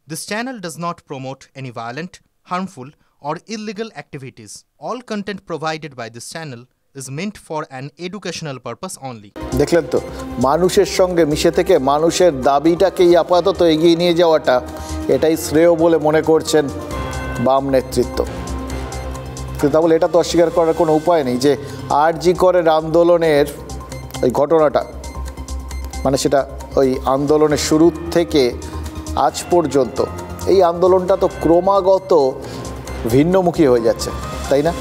This channel does not promote any violent, harmful, or illegal activities. All content provided by this channel is meant for an educational purpose only. দেখলেন তো, মানুষের সঙ্গে মিশে থেকে মানুষের দাবিটাকেই আপাতত এগিয়ে নিয়ে যাওয়াটা এটাই শ্রেয় বলে মনে করছেন বাম নেতৃত্ব। তাহলে এটা তো অস্বীকার করার কোনো উপায় নেই যে আরজি করের আন্দোলনের ওই ঘটনাটা, মানে সেটা ওই আন্দোলনের শুরু থেকে আজ পর্যন্ত এই আন্দোলনটা তো ক্রমাগত ভিন্নমুখী হয়ে যাচ্ছে, তাই না?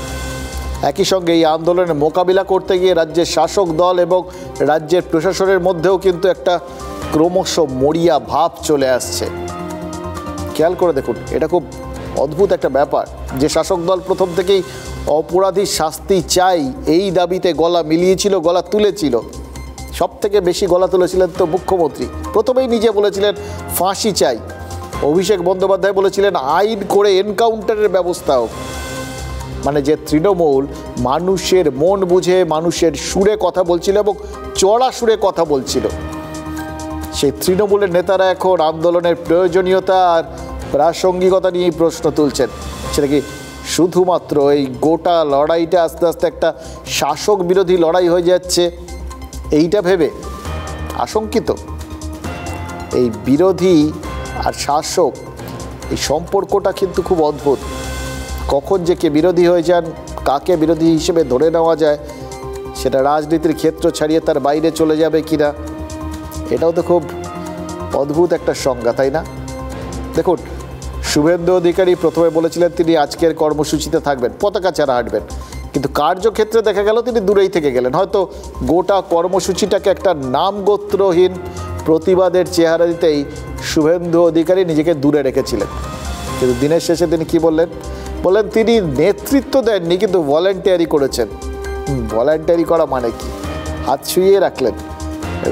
একই সঙ্গে এই আন্দোলনের মোকাবিলা করতে গিয়ে রাজ্যের শাসক দল এবং রাজ্যের প্রশাসনের মধ্যেও কিন্তু একটা ক্রমশ মরিয়া ভাব চলে আসছে। খেয়াল করে দেখুন, এটা খুব অদ্ভুত একটা ব্যাপার যে শাসক দল প্রথম থেকেই অপরাধীর শাস্তি চাই এই দাবিতে গলা মিলিয়েছিল, গলা তুলেছিল। সব থেকে বেশি গলা তুলেছিলেন তো মুখ্যমন্ত্রী, প্রথমেই নিজে বলেছিলেন ফাঁসি চাই। অভিষেক বন্দ্যোপাধ্যায় বলেছিলেন আইন করে এনকাউন্টারের ব্যবস্থা হোক। মানে যে তৃণমূল মানুষের মন বুঝে মানুষের সুরে কথা বলছিল এবং চড়া সুরে কথা বলছিল, সেই তৃণমূলের নেতারা এখন আন্দোলনের প্রয়োজনীয়তা আর প্রাসঙ্গিকতা নিয়েই প্রশ্ন তুলছেন। সেটা কি শুধুমাত্র এই গোটা লড়াইটা আস্তে আস্তে একটা শাসক বিরোধী লড়াই হয়ে যাচ্ছে এইটা ভেবে আশঙ্কিত? এই বিরোধী আর শাসক এই সম্পর্কটা কিন্তু খুব অদ্ভুত। কখন যে কে বিরোধী হয়ে যান, কাকে বিরোধী হিসেবে ধরে নেওয়া যায়, সেটা রাজনীতির ক্ষেত্র ছাড়িয়ে তার বাইরে চলে যাবে কিনা, এটাও তো খুব অদ্ভুত একটা সংজ্ঞা, তাই না? দেখুন, শুভেন্দু অধিকারী প্রথমে বলেছিলেন তিনি আজকের কর্মসূচিতে থাকবেন, পতাকা ছাড়া হাঁটবেন, কিন্তু কার্যক্ষেত্রে দেখা গেল তিনি দূরেই থেকে গেলেন। হয়তো গোটা কর্মসূচিটাকে একটা নামগোত্রহীন প্রতিবাদের চেহারা দিতেই শুভেন্দু অধিকারী নিজেকে দূরে রেখেছিলেন। কিন্তু দিনের শেষে তিনি কি বললেন? বললেন তিনি নেতৃত্ব দেননি, কিন্তু ভলেন্টিয়ারি করেছেন। ভলেন্টিয়ারি করা মানে কি? হাত ছুঁয়ে রাখলেন।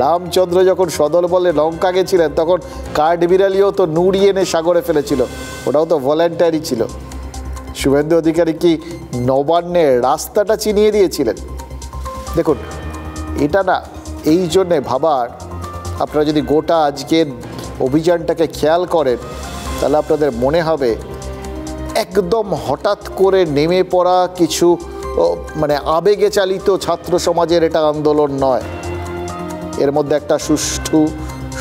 রামচন্দ্র যখন সদল বলে লঙ্কা গেছিলেন তখন কাঠবিড়ালিও তো নুড়িয়ে এনে সাগরে ফেলেছিল, ওটাও তো ভলেন্টিয়ারি ছিল। শুভেন্দু অধিকারী কি নবান্নের রাস্তাটা চিনিয়ে দিয়েছিলেন? দেখুন, এটা না এই জন্যে ভাবার, আপনারা যদি গোটা আজকের অভিযানটাকে খেয়াল করেন তাহলে আপনাদের মনে হবে একদম হঠাৎ করে নেমে পড়া কিছু মানে আবেগে চালিত ছাত্র সমাজের এটা আন্দোলন নয়। এর মধ্যে একটা সুষ্ঠু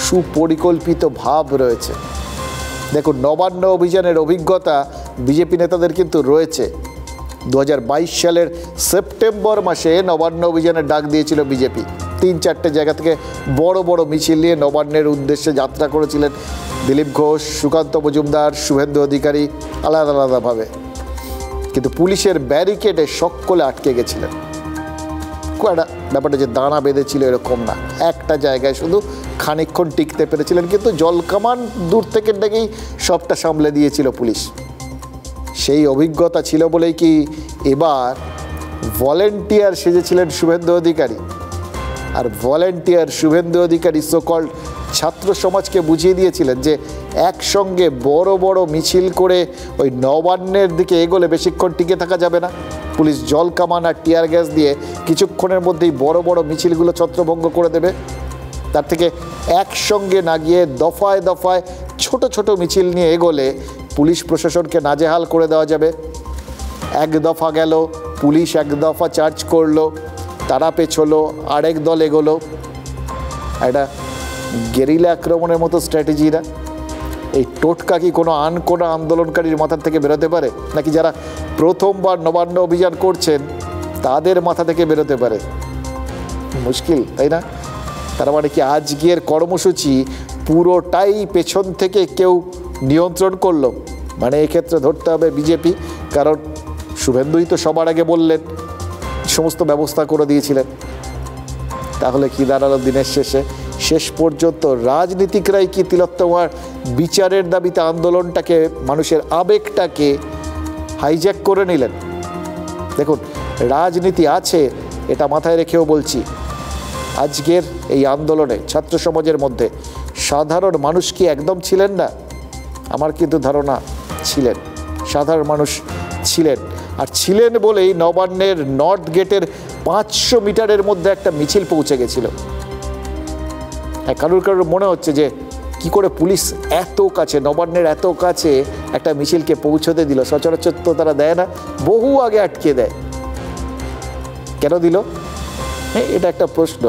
সুপরিকল্পিত ভাব রয়েছে। দেখুন, নবান্ন অভিযানের অভিজ্ঞতা বিজেপি নেতাদের কিন্তু রয়েছে। 2022 সালের সেপ্টেম্বর মাসে নবান্ন অভিযানের ডাক দিয়েছিল বিজেপি। 3-4টে জায়গা থেকে বড় বড় মিছিল নিয়ে নবান্নের উদ্দেশ্যে যাত্রা করেছিলেন দিলীপ ঘোষ, সুকান্ত মজুমদার, শুভেন্দু অধিকারী আলাদা আলাদাভাবে। কিন্তু পুলিশের ব্যারিকেডে সকলে আটকে গেছিলেন। খুব একটা ব্যাপারটা যে দানা বেঁধেছিল এরকম না, একটা জায়গায় শুধু খানিকক্ষণ টিকতে পেরেছিলেন, কিন্তু জলকামান দূর থেকে ডেকেই সবটা সামলে দিয়েছিল পুলিশ। সেই অভিজ্ঞতা ছিল বলেই কি এবার ভলেন্টিয়ার সেজেছিলেন শুভেন্দু অধিকারী। আর ভলেন্টিয়ার শুভেন্দু অধিকারী সোকল্ড ছাত্র সমাজকে বুঝিয়ে দিয়েছিলেন যে একসঙ্গে বড় বড় মিছিল করে ওই নবান্নের দিকে এগোলে বেশিক্ষণ টিকে থাকা যাবে না। পুলিশ জল কামান আর টিয়ার গ্যাস দিয়ে কিছুক্ষণের মধ্যেই বড় বড় মিছিলগুলো ছত্রভঙ্গ করে দেবে। তার থেকে একসঙ্গে না গিয়ে দফায় দফায় ছোট ছোট মিছিল নিয়ে এগোলে পুলিশ প্রশাসনকে নাজেহাল করে দেওয়া যাবে। এক দফা গেল, পুলিশ এক দফা চার্জ করলো, তারা পেছলো, আরেক দল এগোলো। এটা গেরিলা আক্রমণের মতো স্ট্র্যাটেজিরা এই টোটকা কি কোনো আন্দোলনকারীর মাথার থেকে বেরোতে পারে? নাকি যারা প্রথমবার নবান্ন অভিযান করছেন তাদের মাথা থেকে বেরোতে পারে? মুশকিল, তাই না? তার মানে কি আজকের কর্মসূচি পুরোটাই পেছন থেকে কেউ নিয়ন্ত্রণ করলো? মানে এক্ষেত্রে ধরতে হবে বিজেপি, কারণ শুভেন্দুই তো সবার আগে বললেন, সমস্ত ব্যবস্থা করে দিয়েছিলেন। তাহলে কি দাঁড়ালো দিনের শেষে? শেষ পর্যন্ত রাজনীতিকরাই কি তিলোত্তমার বিচারের দাবিতে আন্দোলনটাকে, মানুষের আবেগটাকে হাইজ্যাক করে নিলেন? দেখুন, রাজনীতি আছে, এটা মাথায় রেখেও বলছি। আজকের এই আন্দোলনে ছাত্র সমাজের মধ্যে সাধারণ মানুষ কি একদম ছিলেন না? আমার কিন্তু ধারণা ছিলেন, সাধারণ মানুষ ছিলেন। আর ছিলেন বলেই নবান্নের নর্থ গেটের 500 মিটারের মধ্যে একটা মিছিল পৌঁছে গেছিল। কারুর মনে হচ্ছে যে কি করে পুলিশ এত কাছে, নবান্নের এত কাছে একটা মিছিলকে পৌঁছতে দিল? সচরাচর তো তারা দেয় না, বহু আগে আটকে দেয়। কেন দিল? হ্যাঁ, এটা একটা প্রশ্ন।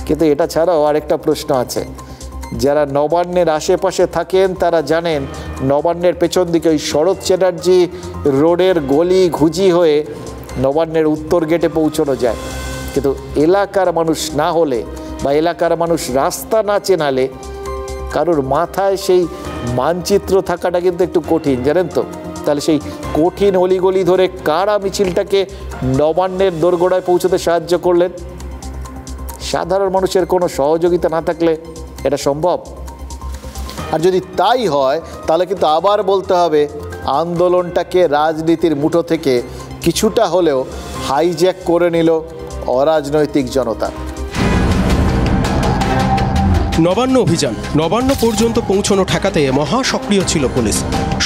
কিন্তু এটা ছাড়াও আরেকটা প্রশ্ন আছে। যারা নবান্নের আশেপাশে থাকেন তারা জানেন নবান্নের পেছন দিকে ওই শরৎ চ্যাটার্জি রোডের গলি ঘুজি হয়ে নবান্নের উত্তর গেটে পৌঁছানো যায়। কিন্তু এলাকার মানুষ না হলে বা এলাকার মানুষ রাস্তা না চেনালে কারোর মাথায় সেই মানচিত্র থাকাটা কিন্তু একটু কঠিন, জানেন তো। তাহলে সেই কঠিন অলিগলি ধরে কারা মিছিলটাকে নবান্নের দোরগোড়ায় পৌঁছতে সাহায্য করলেন? সাধারণ মানুষের কোনো সহযোগিতা না থাকলে এটা সম্ভব? আর যদি তাই হয় তাহলে কিন্তু আবার বলতে হবে আন্দোলনটাকে রাজনীতির মুঠো থেকে কিছুটা হলেও হাইজ্যাক করে নিল অরাজনৈতিক জনতা। নবান্ন অভিযান, নবান্ন পর্যন্ত পৌঁছানো ঠেকাতে মহা সক্রিয় ছিল পুলিশ।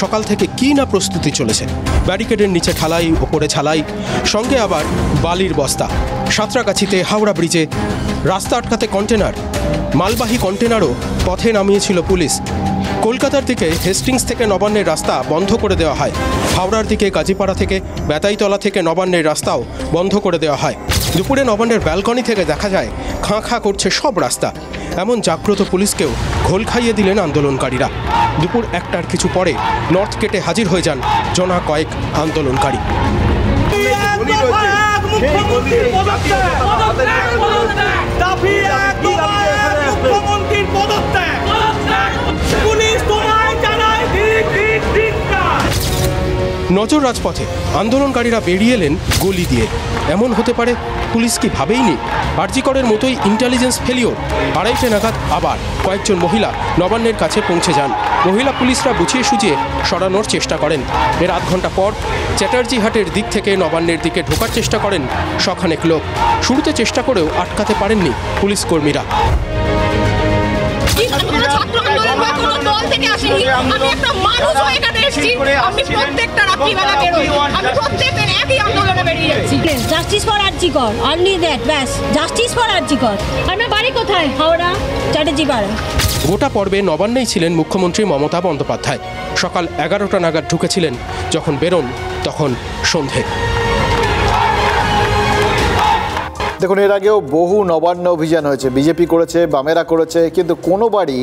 সকাল থেকে কি না প্রস্তুতি চলেছে। ব্যারিকেডের নিচে ঢালাই, ওপরে ঝালাই, সঙ্গে আবার বালির বস্তা। সাঁতরাগাছিতে, হাওড়া ব্রিজে রাস্তা আটকাতে কন্টেনার, মালবাহী কন্টেনারও পথে নামিয়েছিল পুলিশ। কলকাতার দিকে হেস্টিংস থেকে নবান্নের রাস্তা বন্ধ করে দেওয়া হয়। হাওড়ার দিকে গাজীপাড়া থেকে বেতাইতলা থেকে নবান্নের রাস্তাও বন্ধ করে দেওয়া হয়। দুপুরে নবান্নের ব্যালকনি থেকে দেখা যায় খাঁ খাঁ করছে সব রাস্তা। এমন জাগ্রত পুলিশকেও ঘোল খাইয়ে দিলেন আন্দোলনকারীরা। দুপুর 1টার কিছু পরে নর্থ গেটে হাজির হয়ে যান জনা কয়েক আন্দোলনকারী। নজর রাজপথে, আন্দোলনকারীরা বেরিয়ে এলেন গলি দিয়ে। এমন হতে পারে পুলিশ কি ভাবেইনি? আরজিকরের মতোই ইন্টেলিজেন্স ফেলিওর। 2:30 নাগাদ আবার কয়েকজন মহিলা নবান্নের কাছে পৌঁছে যান। মহিলা পুলিশরা বুঝিয়ে সুঝিয়ে সরানোর চেষ্টা করেন। এর আধ ঘন্টা পর চ্যাটার্জি হাটের দিক থেকে নবান্নের দিকে ঢোকার চেষ্টা করেন শখানেক লোক। শুরুতে চেষ্টা করেও আটকাতে পারেননি পুলিশ কর্মীরা। Justice for RG Kar, only that, ব্যাস, জাস্টিস ফর আরজিকর। আমার বাড়ি কোথায়? হাওড়া, চ্যাটার্জি পাড়া। গোটা পর্বে নবান্নেই ছিলেন মুখ্যমন্ত্রী মমতা বন্দ্যোপাধ্যায়। সকাল 11টা নাগাদ ঢুকেছিলেন। যখন বেরোন তখন সন্ধে। দেখুন, এর আগেও বহু নবান্ন অভিযান হয়েছে, বিজেপি করেছে, বামেরা করেছে, কিন্তু কোনোবারই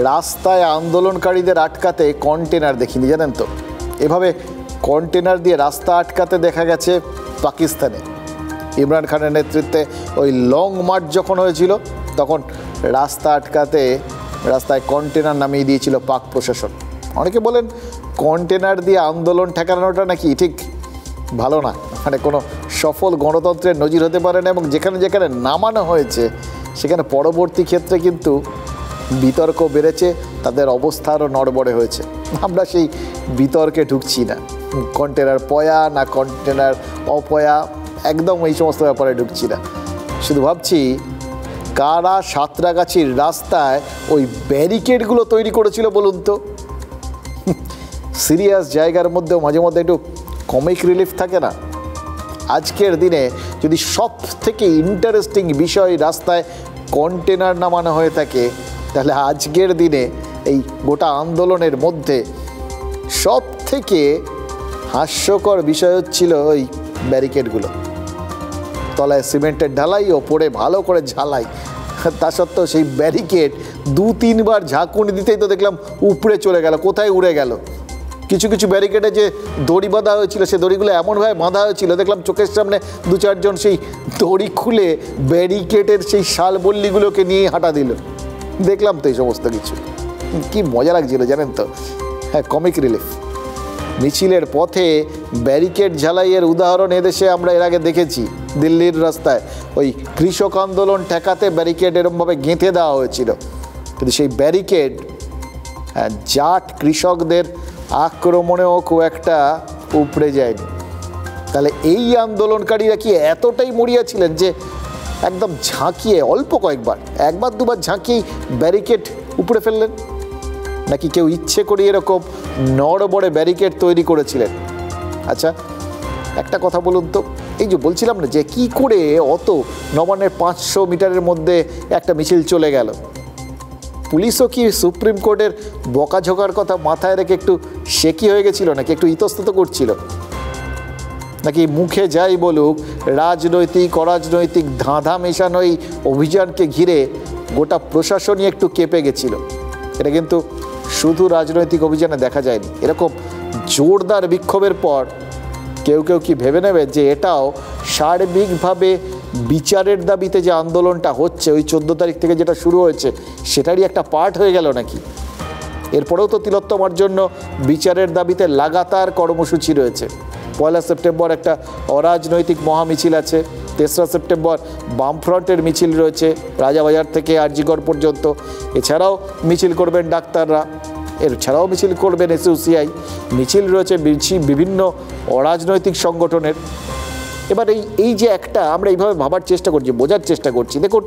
রাস্তায় আন্দোলনকারীদের আটকাতে কন্টেনার দেখিনি, জানেন তো। এভাবে কন্টেনার দিয়ে রাস্তা আটকাতে দেখা গেছে পাকিস্তানে। ইমরান খানের নেতৃত্বে ওই লং মার্চ যখন হয়েছিল তখন রাস্তা আটকাতে রাস্তায় কন্টেনার নামিয়ে দিয়েছিল পাক প্রশাসন। অনেকে বলেন কন্টেনার দিয়ে আন্দোলন ঠেকানোটা নাকি ঠিক ভালো না, মানে কোনো সফল গণতন্ত্রের নজির হতে পারে না। এবং যেখানে যেখানে নামানো হয়েছে সেখানে পরবর্তী ক্ষেত্রে কিন্তু বিতর্ক বেড়েছে, তাদের অবস্থা আরও নড়বড়ে হয়েছে। আমরা সেই বিতর্কে ঢুকছি না, কন্টেনার পয়া না কন্টেনার অপয়া, একদম এই সমস্ত ব্যাপারে ঢুকছি না। শুধু ভাবছি কারা সাঁতরাগাছির রাস্তায় ওই ব্যারিকেডগুলো তৈরি করেছিল বলুন তো। সিরিয়াস জায়গার মধ্যেও মাঝে মধ্যে একটু কমিক রিলিফ থাকে না। আজকের দিনে যদি সব থেকে ইন্টারেস্টিং বিষয় রাস্তায় কন্টেনার নামানো হয়ে থাকে, তাহলে আজকের দিনে এই গোটা আন্দোলনের মধ্যে সব থেকে হাস্যকর বিষয় হচ্ছিল ওই ব্যারিকেডগুলো। তলায় সিমেন্টের ঢালাই, ওপরে ভালো করে ঝালাই। তা সত্ত্বেও সেই ব্যারিকেড 2-3 বার ঝাঁকুনি দিতেই তো দেখলাম উপড়ে চলে গেল, কোথায় উড়ে গেল। কিছু কিছু ব্যারিকেডে যে দড়ি বাঁধা হয়েছিল, সে দড়িগুলো এমনভাবে বাঁধা হয়েছিল দেখলাম চোখের সামনে 2-4 জন সেই দড়ি খুলে ব্যারিকেডের সেই শালবল্লিগুলোকে নিয়ে হাঁটা দিল। দেখলাম তো এই সমস্ত কিছু, কি মজা লাগছিল জানেন তো। হ্যাঁ, কমিক রিলিফ। মিছিলের পথে ব্যারিকেড ঝালাইয়ের উদাহরণ এদেশে আমরা এর আগে দেখেছি। দিল্লির রাস্তায় ওই কৃষক আন্দোলন ঠেকাতে ব্যারিকেড এরমভাবে গেঁথে দেওয়া হয়েছিল, কিন্তু সেই ব্যারিকেড জাট কৃষকদের আক্রমণেও খুব একটা উপড়ে যায়নি। তাহলে এই আন্দোলনকারীরা কি এতটাই মরিয়া ছিলেন যে একদম ঝাঁকিয়ে অল্প কয়েকবার, 1-2 বার ঝাঁকিয়েই ব্যারিকেড উপড়ে ফেললেন? নাকি কেউ ইচ্ছে করে এরকম নড়বড়ে ব্যারিকেড তৈরি করেছিলেন? আচ্ছা, একটা কথা বলুন তো, এই যে বলছিলাম না যে কি করে অত নবান্নের 500 মিটারের মধ্যে একটা মিছিল চলে গেল, পুলিশও কি সুপ্রিম কোর্টের বকাঝোকার কথা মাথায় রেখে একটু শেকি হয়ে গেছিল, নাকি একটু ইতস্তত করছিল, নাকি মুখে যাই বলুক রাজনৈতিক অরাজনৈতিক ধাঁধা মেশানো এই অভিযানকে ঘিরে গোটা প্রশাসনই একটু কেঁপে গেছিল? এটা কিন্তু শুধু রাজনৈতিক অভিযানে দেখা যায়নি। এরকম জোরদার বিক্ষোভের পর কেউ কেউ কি ভেবে নেবে যে এটাও সার্বিকভাবে বিচারের দাবিতে যে আন্দোলনটা হচ্ছে ওই 14 তারিখ থেকে যেটা শুরু হয়েছে সেটারই একটা পার্ট হয়ে গেল নাকি? এরপরেও তো তিলোত্তমার জন্য বিচারের দাবিতে লাগাতার কর্মসূচি রয়েছে। 1 সেপ্টেম্বর একটা অরাজনৈতিক মহামিছিল আছে, 3রা সেপ্টেম্বর বামফ্রন্টের মিছিল রয়েছে রাজাবাজার থেকে আরজিগড় পর্যন্ত। এছাড়াও মিছিল করবেন ডাক্তাররা, এছাড়াও মিছিল করবেন এসইউসিআই, মিছিল রয়েছে বিভিন্ন অরাজনৈতিক সংগঠনের। এবার এই যে একটা আমরা এইভাবে ভাবার চেষ্টা করছি, বোঝার চেষ্টা করছি, দেখুন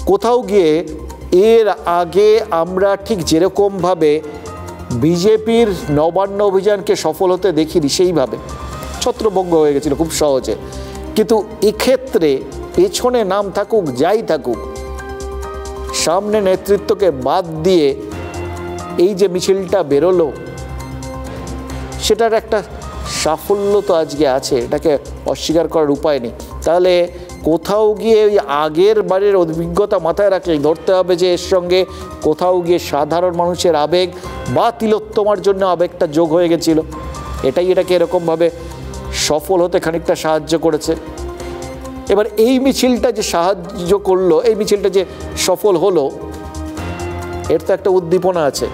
কোথাও গিয়ে এর আগে আমরা ঠিক যেরকমভাবে বিজেপির নবান্ন অভিযানকে সফল হতে দেখিনি সেইভাবে ছত্রভঙ্গ হয়ে গেছিল খুব সহজে। কিন্তু এক্ষেত্রে পেছনে নাম থাকুক যাই থাকুক, সামনে নেতৃত্বকে বাদ দিয়ে এই যে মিছিলটা বেরোলো সেটার একটা সাফল্য তো আজকে আছে, এটাকে অস্বীকার করার উপায় নেই। তাহলে কোথাও গিয়ে ওই আগের বারের অভিজ্ঞতা মাথায় রাখলেই ধরতে হবে যে এর সঙ্গে কোথাও গিয়ে সাধারণ মানুষের আবেগ বা তিলোত্তমার জন্য আবেগটা যোগ হয়ে গেছিল, এটাই এটাকে এরকমভাবে সফল হতে খানিকটা সাহায্য করেছে। এবার এই মিছিলটা যে সাহায্য করলো, এই মিছিলটা যে সফল হলো, এর তো একটা উদ্দীপনা আছে।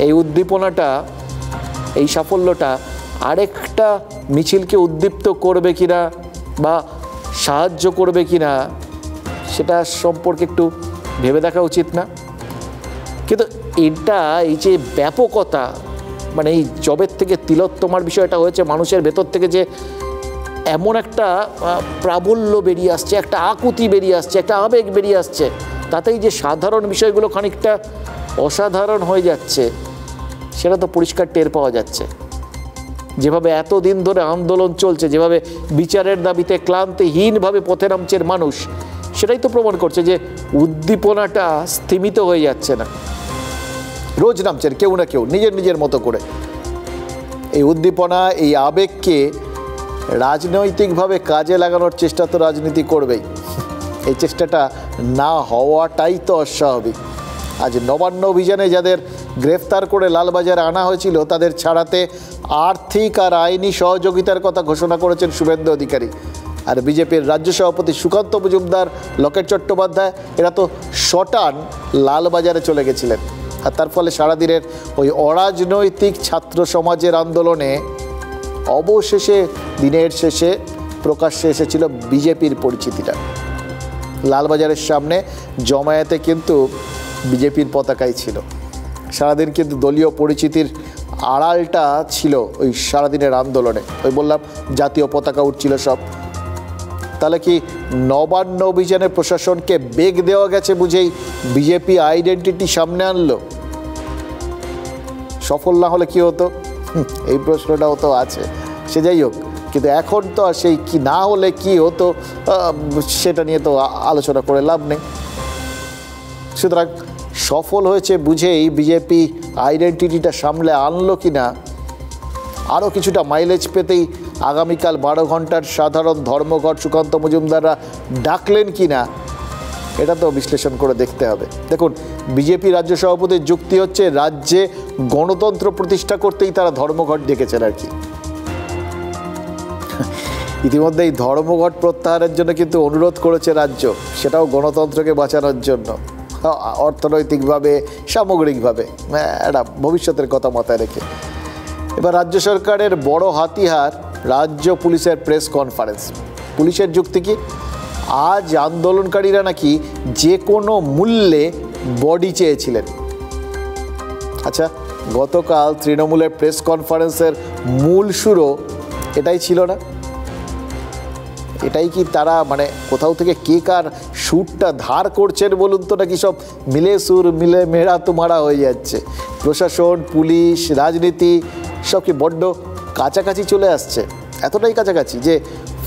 এই উদ্দীপনাটা, এই সাফল্যটা আরেকটা মিছিলকে উদ্দীপ্ত করবে কিনা বা সাহায্য করবে কিনা সেটা সম্পর্কে একটু ভেবে দেখা উচিত না? কিন্তু এটা এই যে ব্যাপকতা, মানে এই জবের থেকে তিলোত্তমার বিষয়টা হয়েছে, মানুষের ভেতর থেকে যে এমন একটা প্রাবল্য বেরিয়ে আসছে, একটা আকুতি বেরিয়ে আসছে, একটা আবেগ বেরিয়ে আসছে, তাতেই যে সাধারণ বিষয়গুলো খানিকটা অসাধারণ হয়ে যাচ্ছে সেটা তো পরিষ্কার টের পাওয়া যাচ্ছে। যেভাবে এতদিন ধরে আন্দোলন চলছে, যেভাবে বিচারের দাবিতে ক্লান্তিহীনভাবে পথে নামছে মানুষ, সেটাই তো প্রমাণ করছে যে উদ্দীপনাটা স্থিমিত হয়ে যাচ্ছে না। রোজ নামছেন কেউ না কেউ নিজের নিজের মতো করে। এই উদ্দীপনা, এই আবেগকে রাজনৈতিকভাবে কাজে লাগানোর চেষ্টা তো রাজনীতি করবেই। এই চেষ্টাটা না হওয়াটাই তো অস্বাভাবিক। আজ নবান্ন অভিযানে যাদের গ্রেফতার করে লালবাজারে আনা হয়েছিল তাদের ছাড়াতে আর্থিক আর আইনি সহযোগিতার কথা ঘোষণা করেছেন শুভেন্দু অধিকারী। আর বিজেপির রাজ্য সভাপতি সুকান্ত মজুমদার, লকেট চট্টোপাধ্যায় এরা তো শটান লালবাজারে চলে গেছিলেন। আর তার ফলে সারাদিনের ওই অরাজনৈতিক ছাত্র সমাজের আন্দোলনে অবশেষে দিনের শেষে প্রকাশ্যে এসেছিল বিজেপির পরিচিতিটা। লালবাজারের সামনে জমায়েতে কিন্তু বিজেপির পতাকাই ছিল। সারাদিন কিন্তু দলীয় পরিচিতির আড়ালটা ছিল ওই সারাদিনের আন্দোলনে। ওই বললাম জাতীয় পতাকা উঠছিল সব। তাহলে কি নবান্ন অভিযানে প্রশাসনকে বেগ দেওয়া গেছে বুঝেই বিজেপি আইডেন্টিটি সামনে আনলো? সফল না হলে কি হতো, এই প্রশ্নটাও তো আছে। সে যাই হোক, কিন্তু এখন তো আর সেই কি না হলে কি হতো সেটা নিয়ে তো আলোচনা করে লাভ নেই। সুতরাং সফল হয়েছে বুঝেই বিজেপি আইডেন্টিটিটা সামলে আনলো কি না, আরও কিছুটা মাইলেজ পেতেই আগামীকাল 12 ঘন্টার সাধারণ ধর্মঘট সুকান্ত মজুমদাররা ডাকলেন কি না, এটা তো বিশ্লেষণ করে দেখতে হবে। দেখুন, বিজেপি রাজ্য সভাপতির যুক্তি হচ্ছে রাজ্যে গণতন্ত্র প্রতিষ্ঠা করতেই তারা ধর্মঘট ডেকেছেন আর কি। ইতিমধ্যে এই ধর্মঘট প্রত্যাহারের জন্য কিন্তু অনুরোধ করেছে রাজ্য, সেটাও গণতন্ত্রকে বাঁচানোর জন্য, অর্থনৈতিকভাবে সামগ্রিকভাবে, একটা ভবিষ্যতের কথা মাথায় রেখে। এবার রাজ্য সরকারের বড় হাতিয়ার রাজ্য পুলিশের প্রেস কনফারেন্স। পুলিশের যুক্তি কি? আজ আন্দোলনকারীরা নাকি যে কোনো মূল্যে বডি চেয়েছিলেন। আচ্ছা, গতকাল তৃণমূলের প্রেস কনফারেন্সের মূল সুরও এটাই ছিল না? এটাই কি তারা মানে কোথাও থেকে কে কার সুরটা ধার করছেন বলুন তো, নাকি সব মিলে সুর মিলে মেরা তুমারা হয়ে যাচ্ছে? প্রশাসন, পুলিশ, রাজনীতি সব কি বড্ড কাছাকাছি চলে আসছে? এতটাই কাছাকাছি যে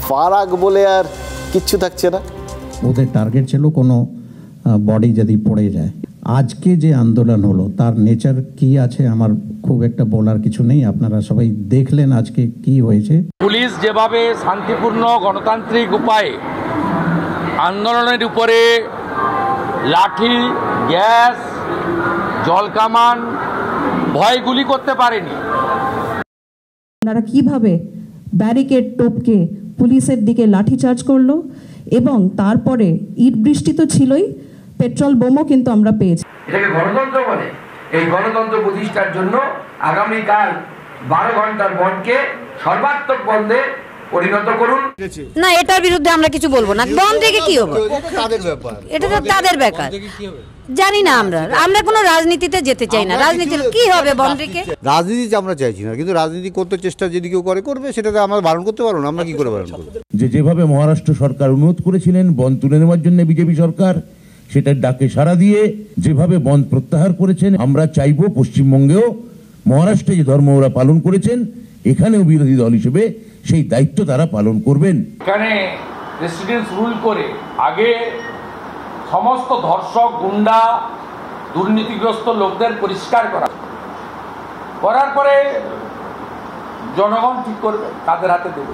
ফারাক বলে আর কিচ্ছু থাকছে না? ওদের টার্গেট ছিল কোনো বডি যদি পড়ে যায়। আজকে যে আন্দোলন হলো তার নেচার কি আছে আমার খুব একটা বলার কিছু নেই। আপনারা সবাই দেখলেন আজকে কি হয়েছে। পুলিশ যেভাবে শান্তিপূর্ণ গণতান্ত্রিক উপায়ে আন্দোলনের উপরে লাঠি, গ্যাস, জলকামান, ভয় গুলি করতে পারেনি। আপনারা কিভাবে ব্যারিকেড টপকে পুলিশের দিকে লাঠিচার্জ করলো এবং তারপরে ইট বৃষ্টি তো ছিলই, পেট্রোল বোমও কিন্তু আমরা পেয়েছি। এটাকে গণতন্ত্র বলে। এই গণতন্ত্র প্রতিষ্ঠার জন্য আগামীকাল 12 ঘন্টার বন্ধকে সর্বাত্মক বন্ধে পরিণত করুন। না, এটার বিরুদ্ধে আমরা কিছু বলবো না। বন্ধ থেকে কি হবে? এটা তো তাদের ব্যাপার। জানি না, আমরা কোনো রাজনীতিতে যেতে চাই না। রাজনীতির কি হবে বন্ধ থেকে? রাজনীতি আমরা চাইছি না, কিন্তু রাজনীতি করতে চেষ্টা যদি কেউ করবে সেটাতে আমরা বারণ করতে পারবো না। আমরা কি করে বারণ করবো? যেভাবে মহারাষ্ট্র সরকার অনুরোধ করেছিলেন বন্ধ তুলে নেওয়ার জন্য বিজেপি সরকার সেটার ডাকে সাড়া দিয়ে যেভাবে বন্ধ প্রত্যাহার করেছেন, আমরা চাইবো পশ্চিমবঙ্গেও মহারাষ্ট্রে যে ধর্ম ওরা পালন করেছেন এখানেও বিরোধী দল হিসেবে সেই দায়িত্ব তারা পালন করবেন। এখানে রেসিডেন্স রুল করে আগে সমস্ত ধর্ষক, গুন্ডা, দুর্নীতিগ্রস্ত লোকদের পরিষ্কার করার পরে জনগণ ঠিক করবে কাদের হাতে দেবে।